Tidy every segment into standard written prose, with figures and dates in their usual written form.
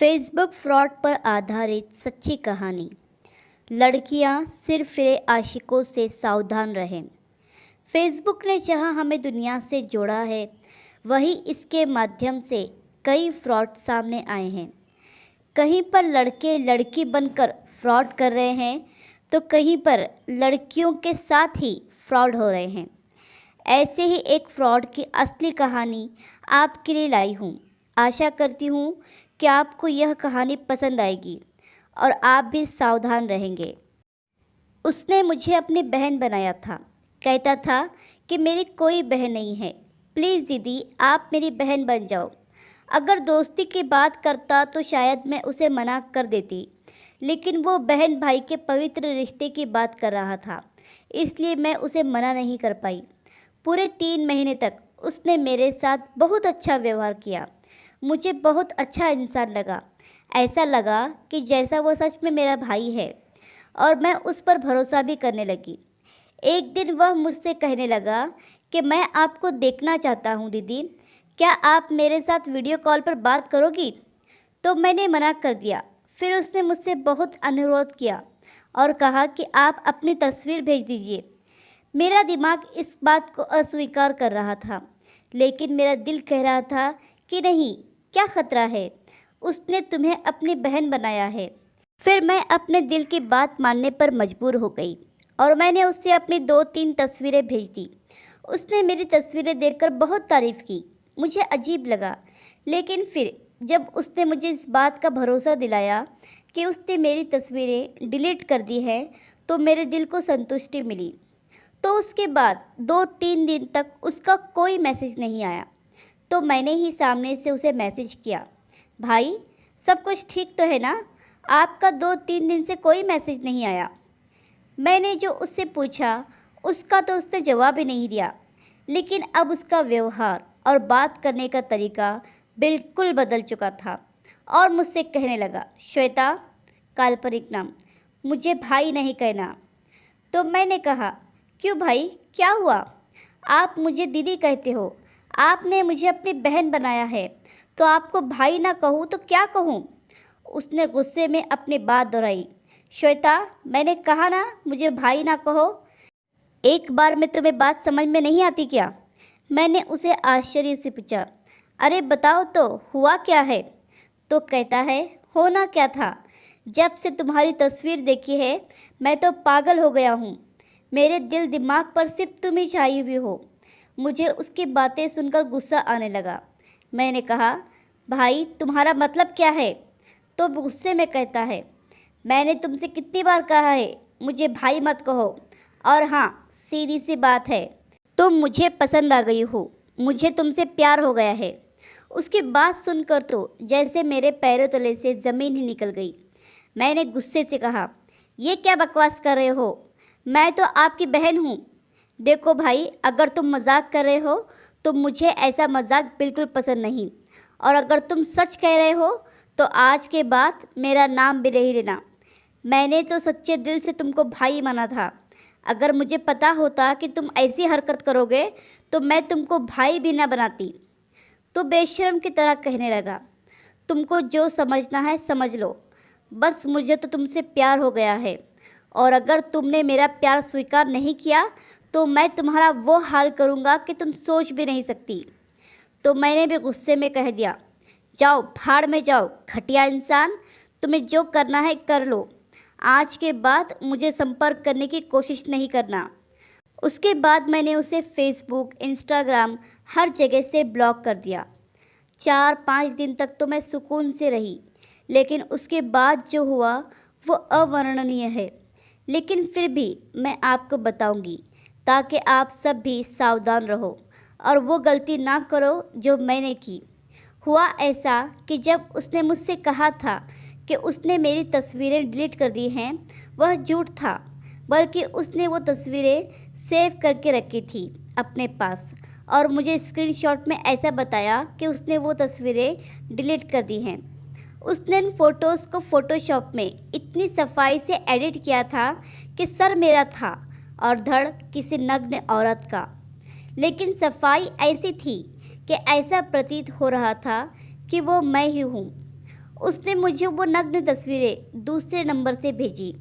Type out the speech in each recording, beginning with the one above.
Facebook fraud पर आधारित सच्ची कहानी। लड़कियां सिर फिरे आशिकों से सावधान रहें। फेसबुक ने जहां हमें दुनिया से जोड़ा है, वहीं इसके माध्यम से कई फ्रॉड सामने आए हैं। कहीं पर लड़के लड़की बनकर फ्रॉड कर रहे हैं, तो कहीं पर लड़कियों के साथ ही फ्रॉड हो रहे हैं। ऐसे ही एक फ्रॉड की असली कहानी आपके लिए लाई हूँ। आशा करती हूँ कि आपको यह कहानी पसंद आएगी और आप भी सावधान रहेंगे। उसने मुझे अपनी बहन बनाया था। कहता था कि मेरी कोई बहन नहीं है, प्लीज़ दीदी आप मेरी बहन बन जाओ। अगर दोस्ती की बात करता तो शायद मैं उसे मना कर देती, लेकिन वो बहन भाई के पवित्र रिश्ते की बात कर रहा था, इसलिए मैं उसे मना नहीं कर पाई। पूरे 3 महीने तक उसने मेरे साथ बहुत अच्छा व्यवहार किया। मुझे बहुत अच्छा इंसान लगा। ऐसा लगा कि जैसा वो सच में मेरा भाई है, और मैं उस पर भरोसा भी करने लगी। एक दिन वह मुझसे कहने लगा कि मैं आपको देखना चाहता हूँ दीदी, क्या आप मेरे साथ वीडियो कॉल पर बात करोगी? तो मैंने मना कर दिया। फिर उसने मुझसे बहुत अनुरोध किया और कहा कि आप अपनी तस्वीर भेज दीजिए। मेरा दिमाग इस बात को अस्वीकार कर रहा था, लेकिन मेरा दिल कह रहा था कि नहीं, क्या खतरा है, उसने तुम्हें अपनी बहन बनाया है। फिर मैं अपने दिल की बात मानने पर मजबूर हो गई और मैंने उससे अपनी 2-3 तस्वीरें भेज दी। उसने मेरी तस्वीरें देखकर बहुत तारीफ़ की। मुझे अजीब लगा, लेकिन फिर जब उसने मुझे इस बात का भरोसा दिलाया कि उसने मेरी तस्वीरें डिलीट कर दी है, तो मेरे दिल को संतुष्टि मिली। तो उसके बाद 2-3 दिन तक उसका कोई मैसेज नहीं आया। तो मैंने ही सामने से उसे मैसेज किया, भाई सब कुछ ठीक तो है ना? आपका 2-3 दिन से कोई मैसेज नहीं आया। मैंने जो उससे पूछा उसका तो उसने जवाब ही नहीं दिया, लेकिन अब उसका व्यवहार और बात करने का तरीका बिल्कुल बदल चुका था और मुझसे कहने लगा, श्वेता, काल्पनिक नाम, मुझे भाई नहीं कहना। तो मैंने कहा, क्यों भाई, क्या हुआ? आप मुझे दीदी कहते हो, आपने मुझे अपनी बहन बनाया है, तो आपको भाई ना कहूँ तो क्या कहूँ? उसने गुस्से में अपनी बात दोहराई, श्वेता, मैंने कहा ना मुझे भाई ना कहो। एक बार में तुम्हें बात समझ में नहीं आती क्या? मैंने उसे आश्चर्य से पूछा, अरे बताओ तो हुआ क्या है? तो कहता है, होना क्या था, जब से तुम्हारी तस्वीर देखी है मैं तो पागल हो गया हूँ। मेरे दिल दिमाग पर सिर्फ तुम ही छाई हुई हो। मुझे उसकी बातें सुनकर गुस्सा आने लगा। मैंने कहा, भाई तुम्हारा मतलब क्या है? तो गुस्से में कहता है, मैंने तुमसे कितनी बार कहा है मुझे भाई मत कहो, और हाँ, सीधी सी बात है, तुम मुझे पसंद आ गई हो, मुझे तुमसे प्यार हो गया है। उसकी बात सुनकर तो जैसे मेरे पैरों तले से ज़मीन ही निकल गई। मैंने गुस्से से कहा, ये क्या बकवास कर रहे हो? मैं तो आपकी बहन हूँ। देखो भाई, अगर तुम मजाक कर रहे हो तो मुझे ऐसा मजाक बिल्कुल पसंद नहीं, और अगर तुम सच कह रहे हो तो आज के बाद मेरा नाम भी नहीं लेना। मैंने तो सच्चे दिल से तुमको भाई माना था। अगर मुझे पता होता कि तुम ऐसी हरकत करोगे तो मैं तुमको भाई भी ना बनाती। तो बेशर्म की तरह कहने लगा, तुमको जो समझना है समझ लो, बस मुझे तो तुमसे प्यार हो गया है, और अगर तुमने मेरा प्यार स्वीकार नहीं किया तो मैं तुम्हारा वो हाल करूँगा कि तुम सोच भी नहीं सकती। तो मैंने भी गुस्से में कह दिया, जाओ भाड़ में जाओ घटिया इंसान, तुम्हें जो करना है कर लो, आज के बाद मुझे संपर्क करने की कोशिश नहीं करना। उसके बाद मैंने उसे फेसबुक, इंस्टाग्राम हर जगह से ब्लॉक कर दिया। 4-5 दिन तक तो मैं सुकून से रही, लेकिन उसके बाद जो हुआ वो अवर्णनीय है। लेकिन फिर भी मैं आपको बताऊंगी, ताकि आप सब भी सावधान रहो और वो गलती ना करो जो मैंने की। हुआ ऐसा कि जब उसने मुझसे कहा था कि उसने मेरी तस्वीरें डिलीट कर दी हैं, वह झूठ था, बल्कि उसने वो तस्वीरें सेव करके रखी थी अपने पास, और मुझे स्क्रीनशॉट में ऐसा बताया कि उसने वो तस्वीरें डिलीट कर दी हैं। उसने इन फ़ोटोज़ को फ़ोटोशॉप में इतनी सफाई से एडिट किया था कि सर मेरा था और धड़ किसी नग्न औरत का, लेकिन सफाई ऐसी थी कि ऐसा प्रतीत हो रहा था कि वो मैं ही हूँ। उसने मुझे वो नग्न तस्वीरें दूसरे नंबर से भेजी,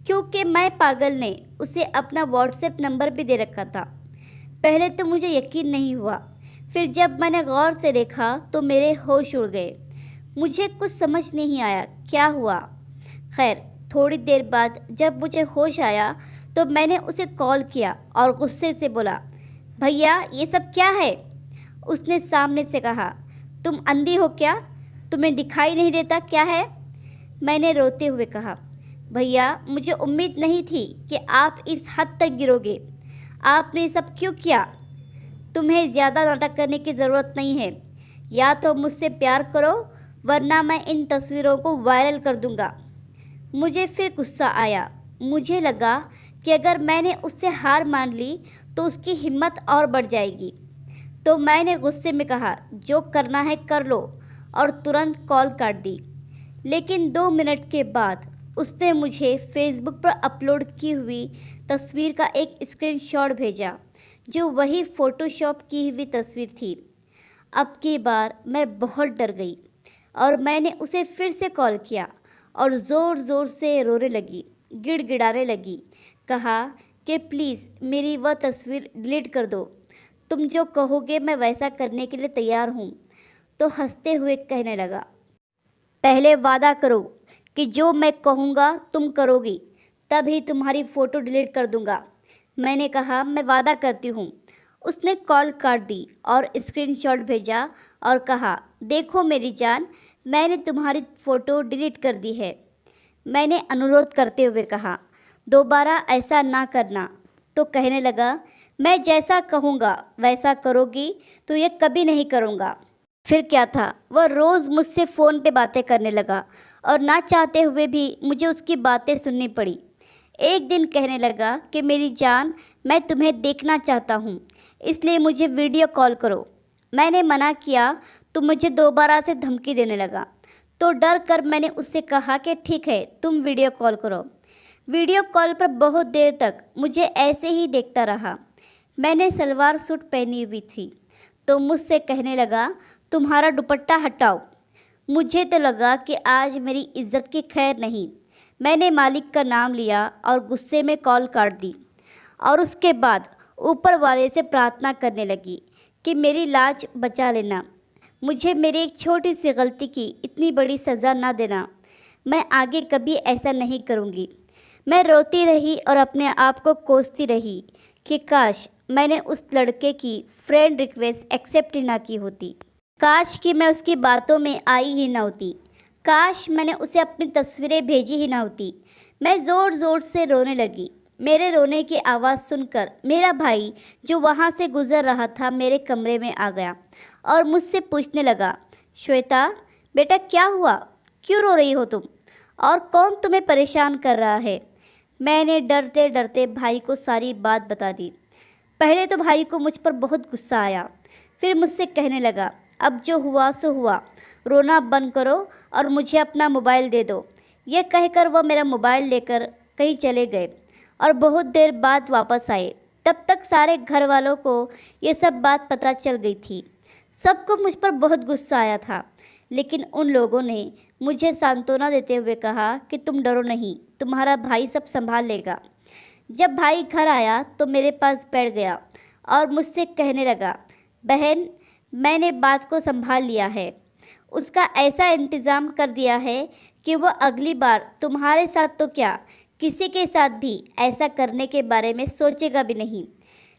क्योंकि मैं पागल ने उसे अपना व्हाट्सएप नंबर भी दे रखा था। पहले तो मुझे यकीन नहीं हुआ, फिर जब मैंने गौर से देखा तो मेरे होश उड़ गए। मुझे कुछ समझ नहीं आया क्या हुआ। खैर, थोड़ी देर बाद जब मुझे होश आया तो मैंने उसे कॉल किया और गुस्से से बोला, भैया ये सब क्या है? उसने सामने से कहा, तुम अंधी हो क्या? तुम्हें दिखाई नहीं देता क्या है? मैंने रोते हुए कहा, भैया मुझे उम्मीद नहीं थी कि आप इस हद तक गिरोगे। आपने सब क्यों किया? तुम्हें ज़्यादा नाटक करने की ज़रूरत नहीं है। या तो मुझसे प्यार करो, वरना मैं इन तस्वीरों को वायरल कर दूंगा। मुझे फिर गुस्सा आया। मुझे लगा कि अगर मैंने उससे हार मान ली तो उसकी हिम्मत और बढ़ जाएगी। तो मैंने गुस्से में कहा, जो करना है कर लो, और तुरंत कॉल काट दी। लेकिन 2 मिनट के बाद उसने मुझे फेसबुक पर अपलोड की हुई तस्वीर का एक स्क्रीनशॉट भेजा, जो वही फ़ोटोशॉप की हुई तस्वीर थी। अब की बार मैं बहुत डर गई और मैंने उसे फिर से कॉल किया और ज़ोर ज़ोर से रोने लगी, गिड़गिड़ाने लगी। कहा कि प्लीज़ मेरी वह तस्वीर डिलीट कर दो। तुम जो कहोगे मैं वैसा करने के लिए तैयार हूँ। तो हंसते हुए कहने लगा, पहले वादा करो कि जो मैं कहूँगा तुम करोगी, तभी तुम्हारी फ़ोटो डिलीट कर दूँगा। मैंने कहा, मैं वादा करती हूँ। उसने कॉल काट दी और स्क्रीनशॉट भेजा और कहा, देखो मेरी जान, मैंने तुम्हारी फ़ोटो डिलीट कर दी है। मैंने अनुरोध करते हुए कहा, दोबारा ऐसा ना करना। तो कहने लगा, मैं जैसा कहूँगा वैसा करोगी तो ये कभी नहीं करूँगा। फिर क्या था, वह रोज़ मुझसे फ़ोन पे बातें करने लगा और ना चाहते हुए भी मुझे उसकी बातें सुननी पड़ी। एक दिन कहने लगा कि मेरी जान, मैं तुम्हें देखना चाहता हूँ, इसलिए मुझे वीडियो कॉल करो। मैंने मना किया तो मुझे दोबारा से धमकी देने लगा। तो डर कर मैंने उससे कहा कि ठीक है, तुम वीडियो कॉल करो। वीडियो कॉल पर बहुत देर तक मुझे ऐसे ही देखता रहा। मैंने सलवार सूट पहनी हुई थी। तो मुझसे कहने लगा, तुम्हारा दुपट्टा हटाओ। मुझे तो लगा कि आज मेरी इज्जत की खैर नहीं। मैंने मालिक का नाम लिया और गुस्से में कॉल काट दी और उसके बाद ऊपर वाले से प्रार्थना करने लगी कि मेरी लाज बचा लेना, मुझे मेरी एक छोटी सी गलती की इतनी बड़ी सज़ा ना देना। मैं आगे कभी ऐसा नहीं करूँगी। मैं रोती रही और अपने आप को कोसती रही कि काश मैंने उस लड़के की फ्रेंड रिक्वेस्ट एक्सेप्ट ही ना की होती। काश कि मैं उसकी बातों में आई ही ना होती। काश मैंने उसे अपनी तस्वीरें भेजी ही ना होती। मैं ज़ोर ज़ोर से रोने लगी। मेरे रोने की आवाज़ सुनकर मेरा भाई, जो वहाँ से गुज़र रहा था, मेरे कमरे में आ गया और मुझसे पूछने लगा, श्वेता बेटा क्या हुआ, क्यों रो रही हो तुम, और कौन तुम्हें परेशान कर रहा है? मैंने डरते डरते भाई को सारी बात बता दी। पहले तो भाई को मुझ पर बहुत गुस्सा आया, फिर मुझसे कहने लगा, अब जो हुआ सो हुआ, रोना बंद करो और मुझे अपना मोबाइल दे दो। यह कहकर वह मेरा मोबाइल लेकर कहीं चले गए और बहुत देर बाद वापस आए। तब तक सारे घर वालों को ये सब बात पता चल गई थी। सबको मुझ पर बहुत गुस्सा आया था, लेकिन उन लोगों ने मुझे सांत्वना देते हुए कहा कि तुम डरो नहीं, तुम्हारा भाई सब संभाल लेगा। जब भाई घर आया तो मेरे पास बैठ गया और मुझसे कहने लगा, बहन मैंने बात को संभाल लिया है। उसका ऐसा इंतज़ाम कर दिया है कि वह अगली बार तुम्हारे साथ तो क्या, किसी के साथ भी ऐसा करने के बारे में सोचेगा भी नहीं।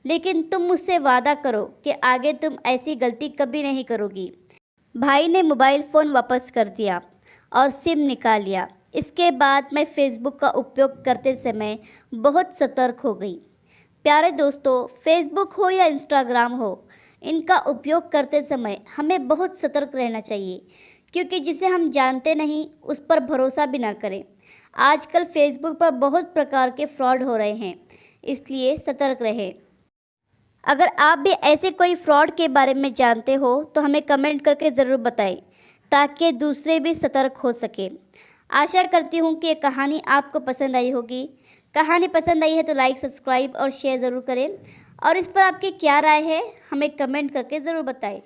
लेकिन तुम मुझसे वादा करो कि आगे तुम ऐसी गलती कभी नहीं करोगी। भाई ने मोबाइल फ़ोन वापस कर दिया और सिम निकाल लिया। इसके बाद मैं फ़ेसबुक का उपयोग करते समय बहुत सतर्क हो गई। प्यारे दोस्तों, फेसबुक हो या इंस्टाग्राम हो, इनका उपयोग करते समय हमें बहुत सतर्क रहना चाहिए, क्योंकि जिसे हम जानते नहीं उस पर भरोसा भी ना करें। आजकल फेसबुक पर बहुत प्रकार के फ्रॉड हो रहे हैं, इसलिए सतर्क रहें। अगर आप भी ऐसे कोई फ्रॉड के बारे में जानते हो तो हमें कमेंट करके ज़रूर बताएं, ताकि दूसरे भी सतर्क हो सके। आशा करती हूँ कि ये कहानी आपको पसंद आई होगी। कहानी पसंद आई है तो लाइक, सब्सक्राइब और शेयर ज़रूर करें, और इस पर आपकी क्या राय है हमें कमेंट करके ज़रूर बताएं।